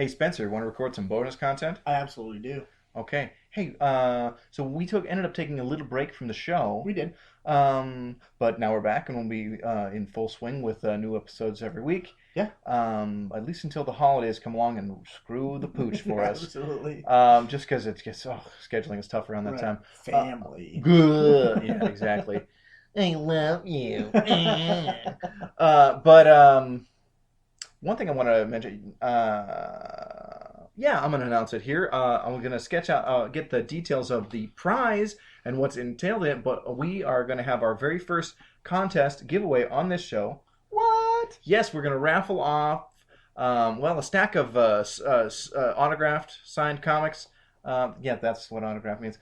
Hey, Spencer, want to record some bonus content? I absolutely do. Okay. Hey, so we ended up taking a little break from the show, We did. but now we're back and we'll be in full swing with new episodes every week. Yeah. At least until the holidays come along and screw the pooch for us. Absolutely. Just because it gets scheduling is tough around that Right. time. Family. Good. Yeah, exactly. I love you. But one thing I want to mention, yeah, I'm going to announce it here. I'm going to sketch out, get the details of the prize and what's entailed in it, but we are going to have our very first contest giveaway on this show. What? Yes, we're going to raffle off, a stack of autographed, signed comics. Yeah, that's what autograph means.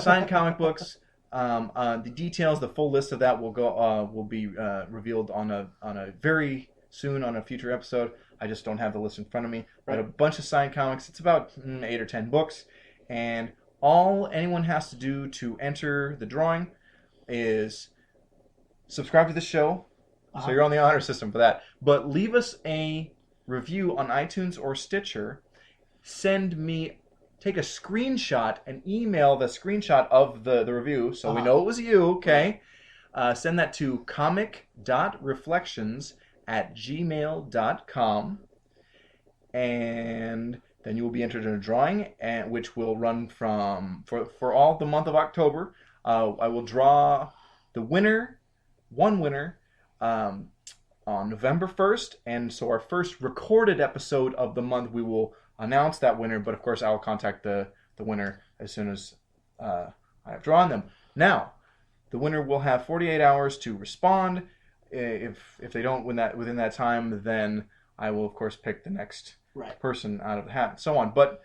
Signed comic books. The details, the full list of that will be revealed on a very soon on a future episode. I just don't have the list in front of me. But Right. a bunch of signed comics. It's about 8 or 10 books, and all anyone has to do to enter the drawing is subscribe to the show. So you're on the honor system for that. But leave us a review on iTunes or Stitcher. Take a screenshot and email the screenshot of the review so we know it was you, okay? Send that to comic.reflections@gmail.com, and then you will be entered in a drawing, which will run for all the month of October. I will draw one winner, on November 1st, and so our first recorded episode of the month we will announce that winner, but of course I'll contact the winner as soon as I have drawn them. Now, the winner will have 48 hours to respond. If they don't win that within that time, then I will of course pick the next person out of the hat and so on. But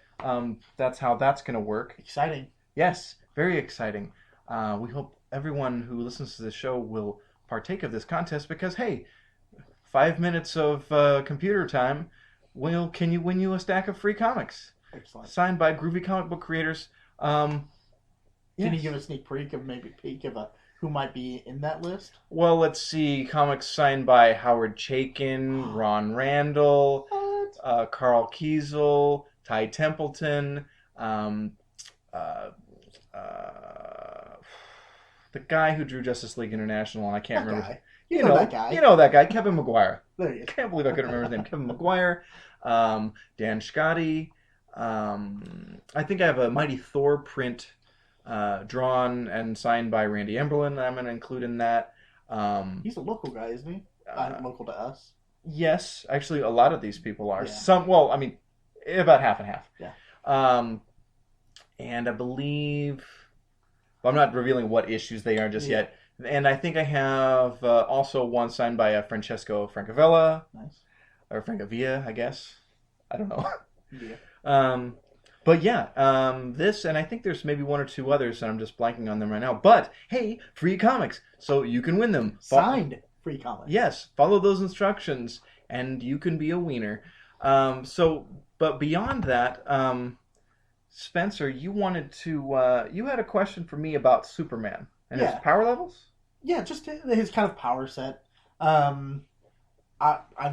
that's how that's going to work. Exciting. Yes, very exciting. We hope everyone who listens to the show will partake of this contest because, hey, 5 minutes of computer time can you win you a stack of free comics. Excellent. Signed by groovy comic book creators. Can you give a sneak peek of who might be in that list? Well, let's see. Comics signed by Howard Chaykin, Ron Randall, Carl Kiesel, Ty Templeton, the guy who drew Justice League International, and I can't remember. Guy. You know that guy. You know that guy, Kevin McGuire. There you I can't believe I couldn't remember his name. Kevin McGuire, Dan Scotty. I think I have a Mighty Thor print drawn and signed by Randy Emberlin that I'm going to include in that. He's a local guy, isn't he? Local to us. Yes, actually, a lot of these people are. Yeah. About half and half. Yeah. And I believe, I'm not revealing what issues they are just yet. And I think I have also one signed by Francesco Francavilla. Nice. Or Francavilla, I guess. I don't know. Yeah. But yeah, this, and I think there's maybe one or two others, and I'm just blanking on them right now. But, hey, free comics, so you can win them. Signed free comics. Yes, follow those instructions, and you can be a wiener. But beyond that, Spencer, you had a question for me about Superman and his power levels? Yeah, just his kind of power set. I've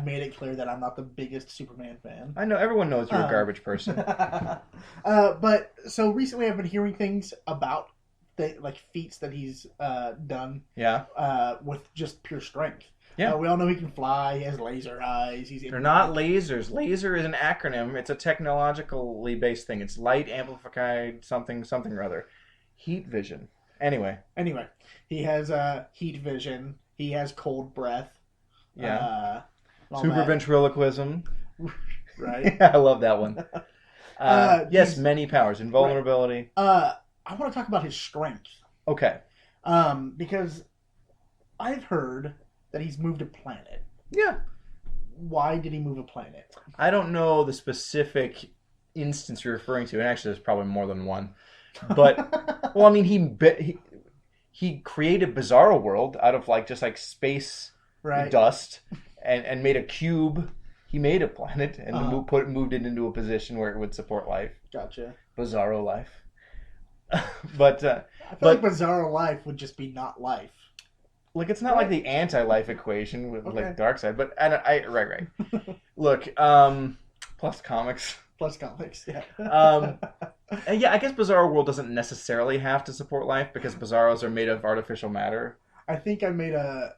made it clear that I'm not the biggest Superman fan. I know, everyone knows you're a garbage person. But so recently I've been hearing things about feats that he's done. Yeah. With just pure strength. Yeah. We all know he can fly. He has laser eyes. They're not lasers. Laser is an acronym. It's a technologically based thing. It's light amplified something or other. Heat vision. Anyway, he has heat vision. He has cold breath. Yeah. Super ventriloquism. Right. Yeah, I love that one. Yes, many powers. Invulnerability. I want to talk about his strength. Okay. Because I've heard that he's moved a planet. Yeah. Why did he move a planet? I don't know the specific instance you're referring to, and actually there's probably more than one. But, well, I mean, he created Bizarro World out of just space dust and made a cube. He made a planet and moved it into a position where it would support life. Gotcha. Bizarro life. But I feel like Bizarro life would just be not life. It's not like the anti-life equation with Darkseid, but right. Look, Plus comics. Plus comics. Yeah. Um, and yeah, I guess Bizarro World doesn't necessarily have to support life because Bizarros are made of artificial matter. I think I made a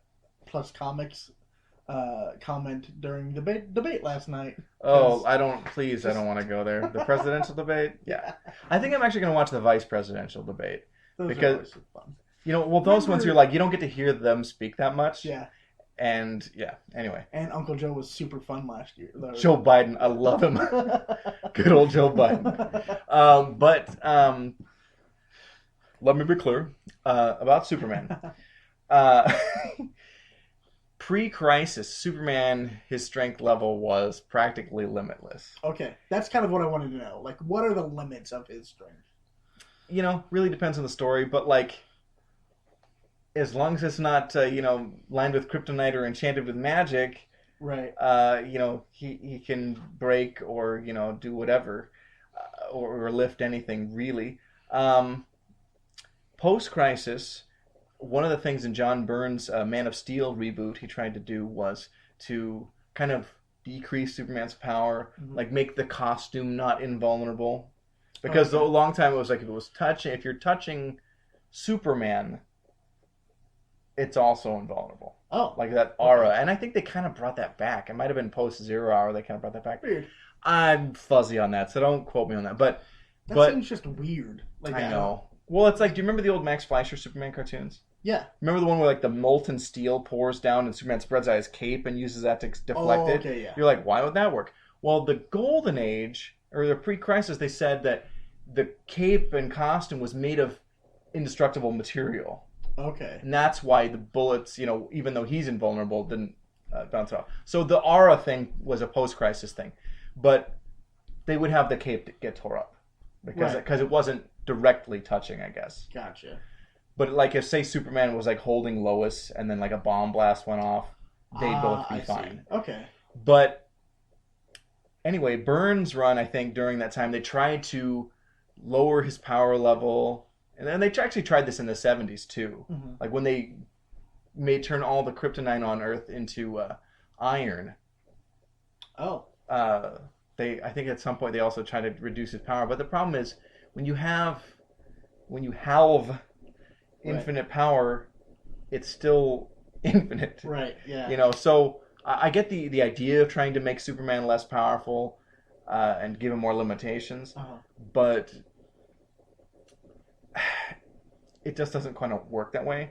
plus comics comment during debate last night. Oh, 'Cause I don't want to go there. The presidential debate? Yeah. I think I'm actually going to watch the vice presidential debate. those are Because, always fun. well, those ones you're like, you don't get to hear them speak that much. Yeah. And, yeah, anyway. And Uncle Joe was super fun last year. Joe Biden, I love him. Good old Joe Biden. Let me be clear about Superman. Uh, Pre-crisis, Superman, his strength level was practically limitless. Okay, that's kind of what I wanted to know. Like, what are the limits of his strength? Really depends on the story, but like, as long as it's not, lined with kryptonite or enchanted with magic, Right. he can break or, do whatever, or lift anything, really. Post-crisis, one of the things in John Byrne's Man of Steel reboot he tried to do was to kind of decrease Superman's power, like make the costume not invulnerable. Because a long time it was like if you're touching Superman, it's also invulnerable. Oh. Like that aura. And I think they kind of brought that back. It might have been post-Zero Hour they kind of brought that back. Weird. I'm fuzzy on that, so don't quote me on that. But seems just weird. Like, I know. Well, it's like, do you remember the old Max Fleischer Superman cartoons? Yeah. Remember the one where like the molten steel pours down and Superman spreads out his cape and uses that to deflect it? Okay, yeah. You're like, why would that work? Well, the Golden Age, or the pre-crisis, they said that the cape and costume was made of indestructible material. Okay. And that's why the bullets, even though he's invulnerable, didn't bounce off. So the aura thing was a post-crisis thing. But they would have the cape get tore up. Because it wasn't directly touching, I guess. Gotcha. But like if, say, Superman was like holding Lois and then like a bomb blast went off, they'd both be fine. See. Okay. But anyway, Byrne's run, I think, during that time, they tried to lower his power level. And then they actually tried this in the 70s, too. Mm-hmm. Like when they turn all the kryptonite on Earth into iron. Oh. I think at some point they also tried to reduce his power. But the problem is, when you halve infinite power, it's still infinite. Right, yeah. So I get the idea of trying to make Superman less powerful and give him more limitations. But it just doesn't kind of work that way.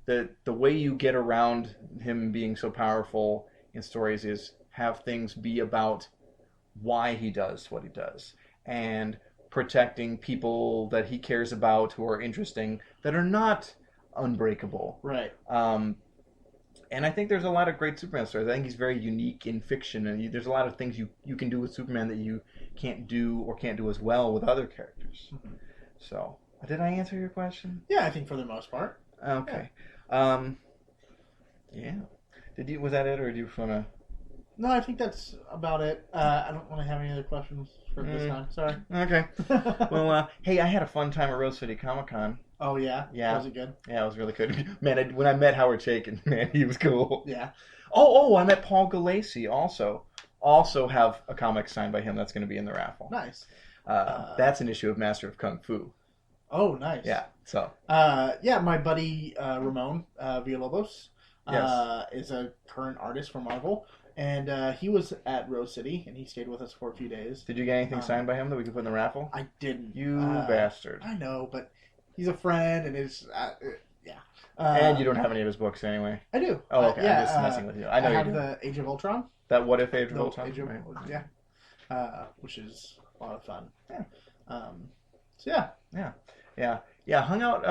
The way you get around him being so powerful in stories is have things be about why he does what he does and protecting people that he cares about who are interesting that are not unbreakable. Right. And I think there's a lot of great Superman stories. I think he's very unique in fiction, and there's a lot of things you can do with Superman that you can't do as well with other characters. Mm-hmm. So, did I answer your question? Yeah, I think for the most part. Okay. Yeah. Was that it, or do you want to? No, I think that's about it. I don't want to have any other questions for this time. Sorry. Okay. Well, hey, I had a fun time at Rose City Comic Con. Oh, yeah? Yeah. Was it good? Yeah, it was really good. Man, when I met Howard Chaykin, man, he was cool. Yeah. Oh, I met Paul Galassi also. Also have a comic signed by him that's going to be in the raffle. Nice. That's an issue of Master of Kung Fu. Oh, nice. Yeah, so. Yeah, my buddy Ramon Villalobos yes. is a current artist for Marvel. And he was at Rose City, and he stayed with us for a few days. Did you get anything signed by him that we could put in the raffle? I didn't. You bastard. I know, but he's a friend, and it's yeah. And you don't have any of his books anyway. I do. Oh, okay. Yeah, I'm just messing with you. I know you have do. the Age of Ultron. That What If Age of Ultron? Right. Yeah. Which is a lot of fun. Yeah. So yeah. Hung out.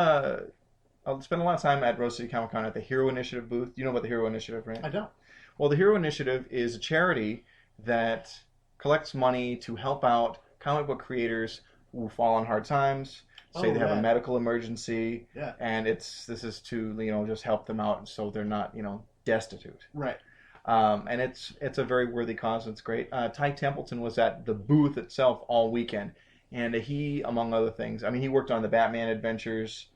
I'll spend a lot of time at Rose City Comic Con at the Hero Initiative booth. You know about the Hero Initiative, right? I don't. Well, the Hero Initiative is a charity that collects money to help out comic book creators who fall on hard times. Say they have a medical emergency, and this is to just help them out so they're not destitute. Right. And it's a very worthy cause. It's great. Ty Templeton was at the booth itself all weekend, and he, among other things, he worked on the Batman Adventures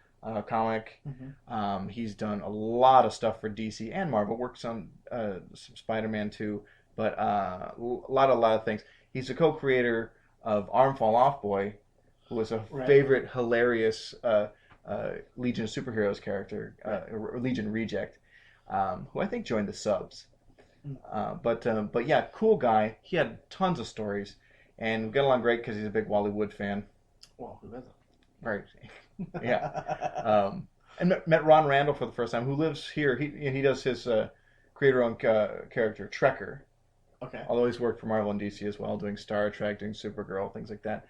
comic. Mm-hmm. He's done a lot of stuff for DC and Marvel. Works on some Spider-Man too. But a lot of things. He's a co-creator of Arm Fall Off Boy, who was a Right. favorite hilarious Legion of Superheroes character, Legion Reject, who I think joined the subs. But yeah, cool guy. He had tons of stories, and we got along great because he's a big Wally Wood fan. Well, who doesn't? Right. Yeah. And met Ron Randall for the first time, who lives here. He does his creator-owned character Trekker. Okay. Although he's worked for Marvel and DC as well, doing Star Trek, doing Supergirl, things like that.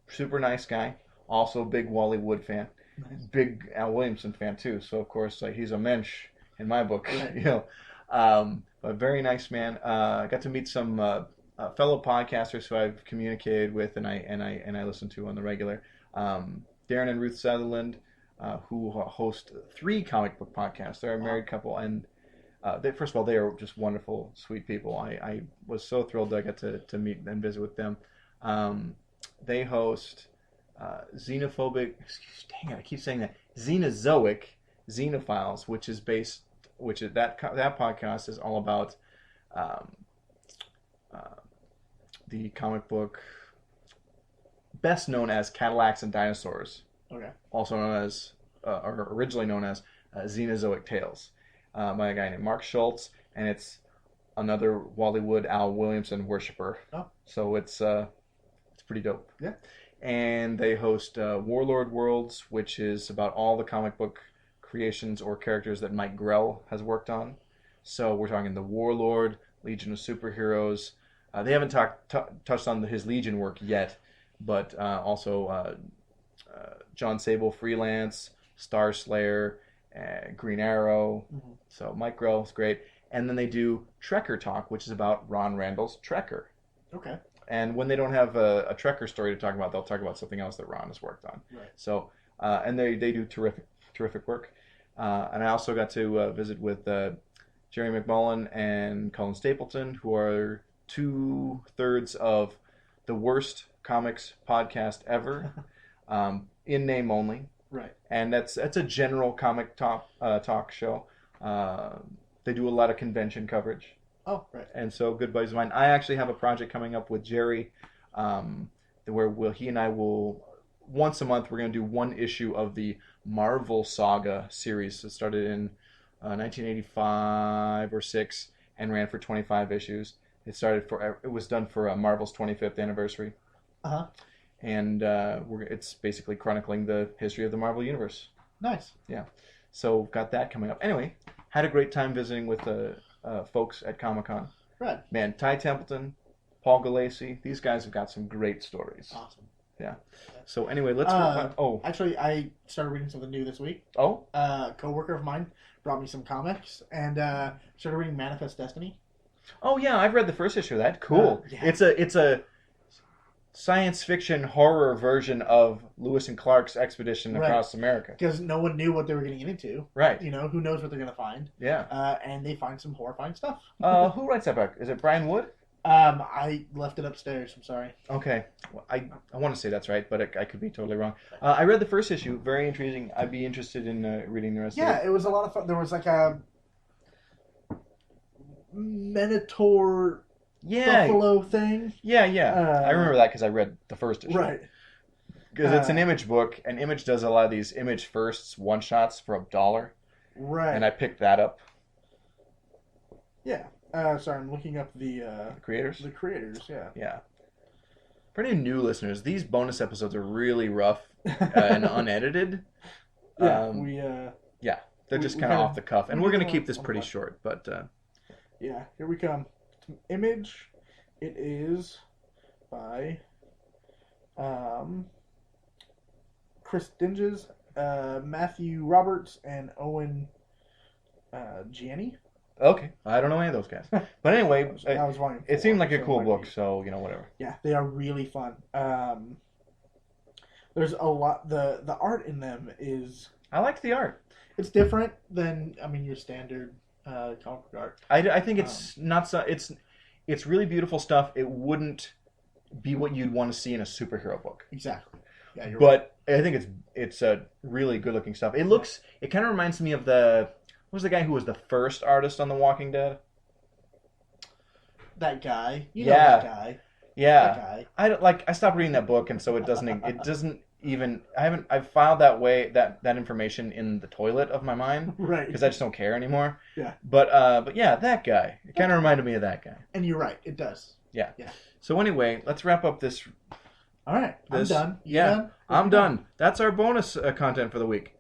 Super nice guy. Also big Wally Wood fan. Nice. Big Al Williamson fan too. So of course, like, he's a mensch in my book. Right. You know. But very nice man. I got to meet some fellow podcasters who I've communicated with and I listen to on the regular. Darren and Ruth Sutherland, who host 3 comic book podcasts. They're a married couple, and first of all, they are just wonderful, sweet people. I was so thrilled that I got to meet and visit with them. They host Xenophobic, dang it, I keep saying that, Xenozoic Xenophiles, which is that podcast is all about the comic book best known as Cadillacs and Dinosaurs. Okay. Also known as, or originally known as, Xenozoic Tales, by a guy named Mark Schultz, and it's another Wally Wood, Al Williamson worshiper. Oh. So it's pretty dope. Yeah. And they host Warlord Worlds, which is about all the comic book creations or characters that Mike Grell has worked on. So we're talking the Warlord, Legion of Superheroes. They haven't touched on his Legion work yet, but also John Sable Freelance, Star Slayer, Green Arrow. Mm-hmm. So Mike Grell is great. And then they do Trekker Talk, which is about Ron Randall's Trekker. Okay. And when they don't have a Trekker story to talk about, they'll talk about something else that Ron has worked on. Right. So, and they do terrific work. And I also got to visit with Jerry McMullen and Colin Stapleton, who are 2/3 of the worst comics podcast ever, in name only. Right. And that's a general comic talk show. They do a lot of convention coverage. Oh, right. And so, good buddies of mine. I actually have a project coming up with Jerry, where he and I will, once a month, we're going to do one issue of the Marvel Saga series. It started in 1985 or 6 and ran for 25 issues. It was done for Marvel's 25th anniversary. Uh-huh. And it's basically chronicling the history of the Marvel Universe. Nice. Yeah. So, got that coming up. Anyway, had a great time visiting with folks at Comic-Con. Right. Man, Ty Templeton, Paul Galassi, these guys have got some great stories. Awesome. Yeah. So anyway, let's Actually, I started reading something new this week. Oh? A coworker of mine brought me some comics and started reading Manifest Destiny. Oh yeah, I've read the first issue of that. Cool. Yeah. It's a science fiction horror version of Lewis and Clark's expedition across America. Because no one knew what they were getting into. Right. You know, who knows what they're going to find. Yeah. And they find some horrifying stuff. Who writes that book? Is it Brian Wood? I left it upstairs. I'm sorry. Okay. Well, I want to say that's right, but I could be totally wrong. I read the first issue. Very intriguing. I'd be interested in reading the rest of it. Yeah, it was a lot of fun. There was like a Minotaur buffalo thing. Yeah. I remember that because I read the first issue. Right. Because it's an Image book, and Image does a lot of these Image Firsts one-shots for $1. Right. And I picked that up. Yeah. Sorry, I'm looking up the creators. The creators, yeah. Yeah. For any new listeners, these bonus episodes are really rough and unedited. Yeah, they're just kind of off the cuff, and we're going to keep this pretty short. But yeah, here we come. Image. It is by Chris Dinges, Matthew Roberts, and Owen Gianni. Okay, I don't know any of those guys, but anyway, it seemed like a cool book, so whatever. Yeah, they are really fun. There's a lot. The art in them is. I like the art. It's different than your standard comic book art. I think it's not so. It's really beautiful stuff. It wouldn't be what you'd want to see in a superhero book. Exactly. Yeah, you're but right. I think it's a really good looking stuff. It looks. It kind of reminds me of what was the guy who was the first artist on The Walking Dead? that guy. You know Yeah. that guy. Yeah. That guy. I stopped reading that book, and so it doesn't even I've filed that information in the toilet of my mind Right. because I just don't care anymore. Yeah. But yeah, that guy. It kind of reminded me of that guy. And you're right. It does. Yeah. Yeah. So anyway, let's wrap up this. All right. I'm done. You Yeah, done? I'm done. That's our bonus content for the week.